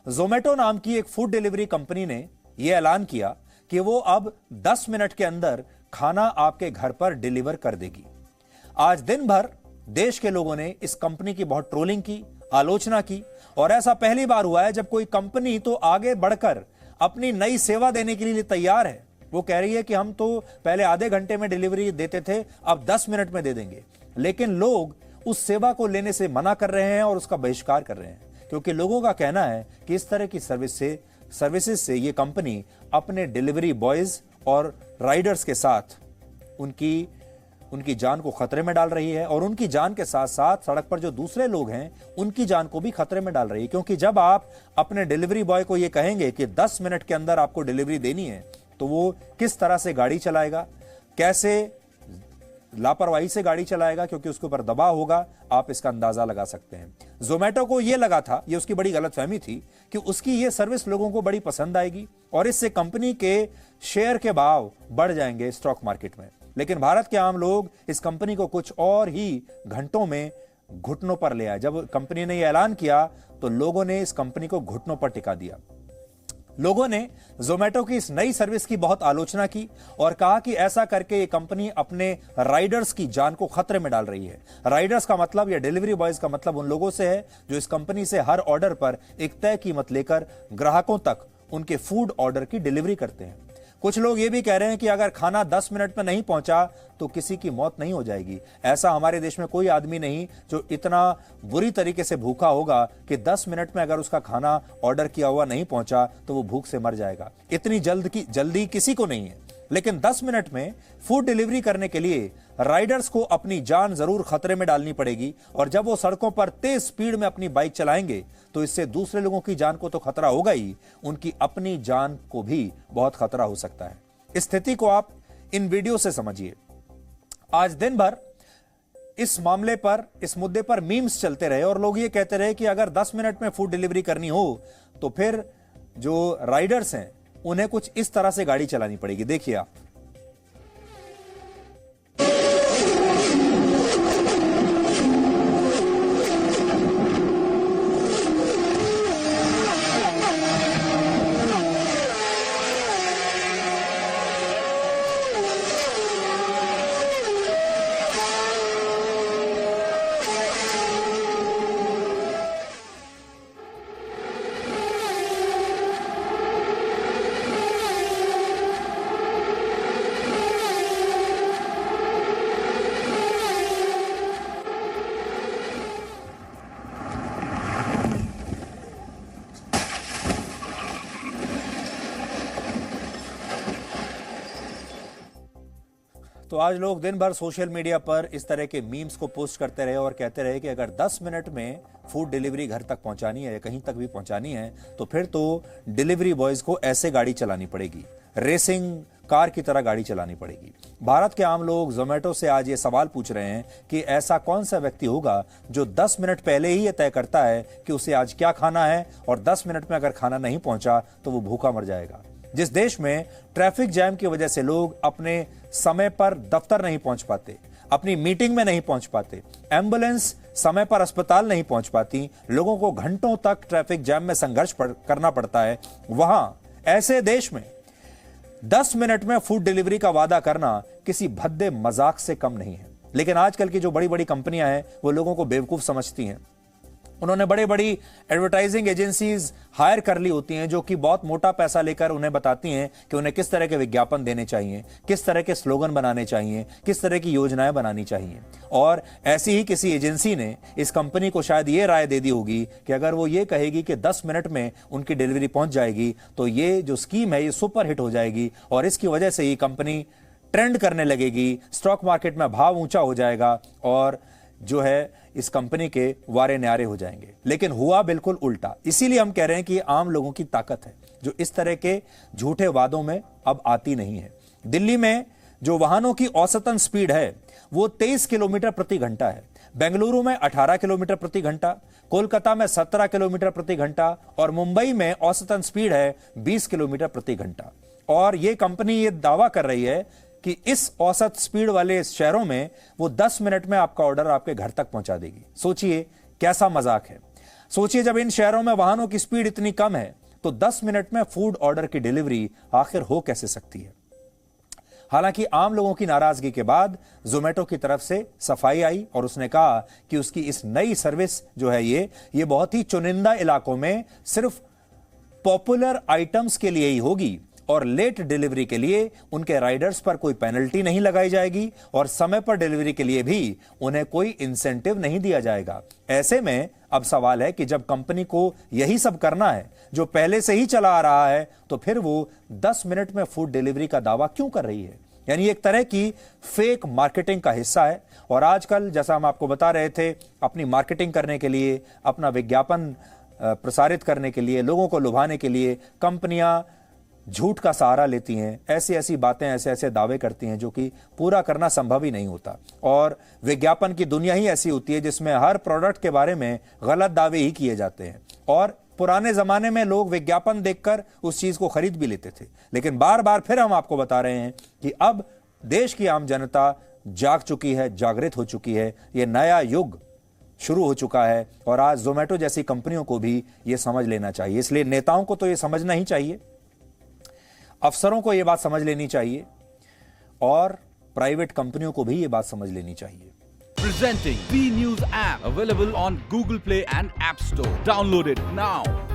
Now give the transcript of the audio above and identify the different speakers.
Speaker 1: जोमेटो नाम की एक फूड डिलीवरी कंपनी ने यह ऐलान किया कि वो अब 10 मिनट के अंदर खाना आपके घर पर डिलीवर कर देगी। आज दिन भर देश के लोगों ने इस कंपनी की बहुत ट्रोलिंग की, आलोचना की और ऐसा पहली बार हुआ है जब कोई कंपनी तो आगे बढ़कर अपनी नई सेवा देने के लिए तैयार है। वो कह रही है कि हम तो पहले आधे घंटे में डिलीवरी देते थे, अब 10 मिनट में दे देंगे। लेकिन लोग उस सेवा को लेने से मना कर रहे हैं और उसका बहिष्कार कर रहे हैं, क्योंकि लोगों का कहना है कि इस तरह की सर्विसेज से ये कंपनी अपने डिलीवरी बॉयज और राइडर्स के साथ उनकी जान को खतरे में डाल रही है और उनकी जान के साथ साथ सड़क पर जो दूसरे लोग हैं उनकी जान को भी खतरे में डाल रही है। क्योंकि जब आप अपने डिलीवरी बॉय को यह कहेंगे कि 10 मिनट के अंदर आपको डिलीवरी देनी है, तो वो किस तरह से गाड़ी चलाएगा, कैसे लापरवाही से गाड़ी चलाएगा, क्योंकि उसके ऊपर दबाव होगा, आप इसका अंदाजा लगा सकते हैं। जोमेटो को यह लगा था, यह उसकी बड़ी गलतफहमी थी कि उसकी यह सर्विस लोगों को बड़ी पसंद आएगी और इससे कंपनी के शेयर के भाव बढ़ जाएंगे स्टॉक मार्केट में। लेकिन भारत के आम लोग इस कंपनी को कुछ और ही घंटों में घुटनों पर ले आए। जब कंपनी ने यह ऐलान किया तो लोगों ने इस कंपनी को घुटनों पर टिका दिया। लोगों ने जोमेटो की इस नई सर्विस की बहुत आलोचना की और कहा कि ऐसा करके ये कंपनी अपने राइडर्स की जान को खतरे में डाल रही है। राइडर्स का मतलब या डिलीवरी बॉयज का मतलब उन लोगों से है जो इस कंपनी से हर ऑर्डर पर एक तय कीमत लेकर ग्राहकों तक उनके फूड ऑर्डर की डिलीवरी करते हैं। कुछ लोग ये भी कह रहे हैं कि अगर खाना 10 मिनट में नहीं पहुंचा तो किसी की मौत नहीं हो जाएगी। ऐसा हमारे देश में कोई आदमी नहीं जो इतना बुरी तरीके से भूखा होगा कि 10 मिनट में अगर उसका खाना ऑर्डर किया हुआ नहीं पहुंचा तो वो भूख से मर जाएगा। इतनी जल्दी किसी को नहीं है। लेकिन 10 मिनट में फूड डिलीवरी करने के लिए राइडर्स को अपनी जान जरूर खतरे में डालनी पड़ेगी और जब वो सड़कों पर तेज स्पीड में अपनी बाइक चलाएंगे तो इससे दूसरे लोगों की जान को तो खतरा होगा ही, उनकी अपनी जान को भी बहुत खतरा हो सकता है। इस स्थिति को आप इन वीडियो से समझिए। आज दिन भर इस मामले पर, इस मुद्दे पर मीम्स चलते रहे और लोग ये कहते रहे कि अगर 10 मिनट में फूड डिलीवरी करनी हो तो फिर जो राइडर्स हैं उन्हें कुछ इस तरह से गाड़ी चलानी पड़ेगी। देखिए आप। तो आज लोग दिन भर सोशल मीडिया पर इस तरह के मीम्स को पोस्ट करते रहे और कहते रहे कि अगर 10 मिनट में फूड डिलीवरी घर तक पहुंचानी है या कहीं तक भी पहुंचानी है तो फिर तो डिलीवरी बॉयज को ऐसे गाड़ी चलानी पड़ेगी, रेसिंग कार की तरह गाड़ी चलानी पड़ेगी। भारत के आम लोग जोमेटो से आज ये सवाल पूछ रहे हैं कि ऐसा कौन सा व्यक्ति होगा जो 10 मिनट पहले ही ये तय करता है कि उसे आज क्या खाना है और 10 मिनट में अगर खाना नहीं पहुंचा तो वो भूखा मर जाएगा। जिस देश में ट्रैफिक जैम की वजह से लोग अपने समय पर दफ्तर नहीं पहुंच पाते, अपनी मीटिंग में नहीं पहुंच पाते, एम्बुलेंस समय पर अस्पताल नहीं पहुंच पाती, लोगों को घंटों तक ट्रैफिक जैम में संघर्ष करना पड़ता है, वहां ऐसे देश में 10 मिनट में फूड डिलीवरी का वादा करना किसी भद्दे मजाक से कम नहीं है। लेकिन आजकल की जो बड़ी बड़ी कंपनियां हैं वो लोगों को बेवकूफ समझती हैं। उन्होंने बड़ी बड़ी एडवर्टाइजिंग एजेंसीज हायर कर ली होती हैं जो कि बहुत मोटा पैसा लेकर उन्हें बताती हैं कि उन्हें किस तरह के विज्ञापन देने चाहिए, किस तरह के स्लोगन बनाने चाहिए, किस तरह की योजनाएं बनानी चाहिए। और ऐसी ही किसी एजेंसी ने इस कंपनी को शायद ये राय दे दी होगी कि अगर वो ये कहेगी कि 10 मिनट में उनकी डिलीवरी पहुंच जाएगी तो ये जो स्कीम है ये सुपर हिट हो जाएगी और इसकी वजह से ये कंपनी ट्रेंड करने लगेगी, स्टॉक मार्केट में भाव ऊंचा हो जाएगा और जो है इस कंपनी के वारे न्यारे हो जाएंगे। लेकिन हुआ बिल्कुल उल्टा। इसीलिए हम कह रहे हैं कि आम लोगों की ताकत है जो इस तरह के झूठे वादों में अब आती नहीं है। दिल्ली में जो वाहनों की औसतन स्पीड है वो 23 किलोमीटर प्रति घंटा है, बेंगलुरु में 18 किलोमीटर प्रति घंटा, कोलकाता में 17 किलोमीटर प्रति घंटा और मुंबई में औसतन स्पीड है 20 किलोमीटर प्रति घंटा। और ये कंपनी ये दावा कर रही है कि इस औसत स्पीड वाले शहरों में वो 10 मिनट में आपका ऑर्डर आपके घर तक पहुंचा देगी। सोचिए कैसा मजाक है। सोचिए, जब इन शहरों में वाहनों की स्पीड इतनी कम है तो 10 मिनट में फूड ऑर्डर की डिलीवरी आखिर हो कैसे सकती है। हालांकि आम लोगों की नाराजगी के बाद जोमेटो की तरफ से सफाई आई और उसने कहा कि उसकी इस नई सर्विस जो है ये बहुत ही चुनिंदा इलाकों में सिर्फ पॉपुलर आइटम्स के लिए ही होगी और लेट डिलीवरी के लिए उनके राइडर्स पर कोई पेनल्टी नहीं लगाई जाएगी और समय पर डिलीवरी के लिए भी उन्हें कोई इंसेंटिव नहीं दिया जाएगा। ऐसे में अब सवाल है कि जब कंपनी को यही सब करना है जो पहले से ही चला आ रहा है, तो फिर वो 10 मिनट में फूड डिलीवरी का दावा क्यों कर रही है। यानी एक तरह की फेक मार्केटिंग का हिस्सा है। और आजकल जैसा हम आपको बता रहे थे, अपनी मार्केटिंग करने के लिए, अपना विज्ञापन प्रसारित करने के लिए, लोगों को लुभाने के लिए कंपनियां झूठ का सहारा लेती हैं, ऐसी ऐसी बातें, ऐसे ऐसे दावे करती हैं जो कि पूरा करना संभव ही नहीं होता। और विज्ञापन की दुनिया ही ऐसी होती है जिसमें हर प्रोडक्ट के बारे में गलत दावे ही किए जाते हैं। और पुराने जमाने में लोग विज्ञापन देखकर उस चीज को खरीद भी लेते थे, लेकिन बार बार फिर हम आपको बता रहे हैं कि अब देश की आम जनता जाग चुकी है, जागृत हो चुकी है। यह नया युग शुरू हो चुका है और आज जोमेटो जैसी कंपनियों को भी यह समझ लेना चाहिए। इसलिए नेताओं को तो यह समझना ही चाहिए, अफसरों को यह बात समझ लेनी चाहिए और प्राइवेट कंपनियों को भी यह बात समझ लेनी चाहिए।
Speaker 2: Presenting B News app available on Google Play and App Store. Download it now.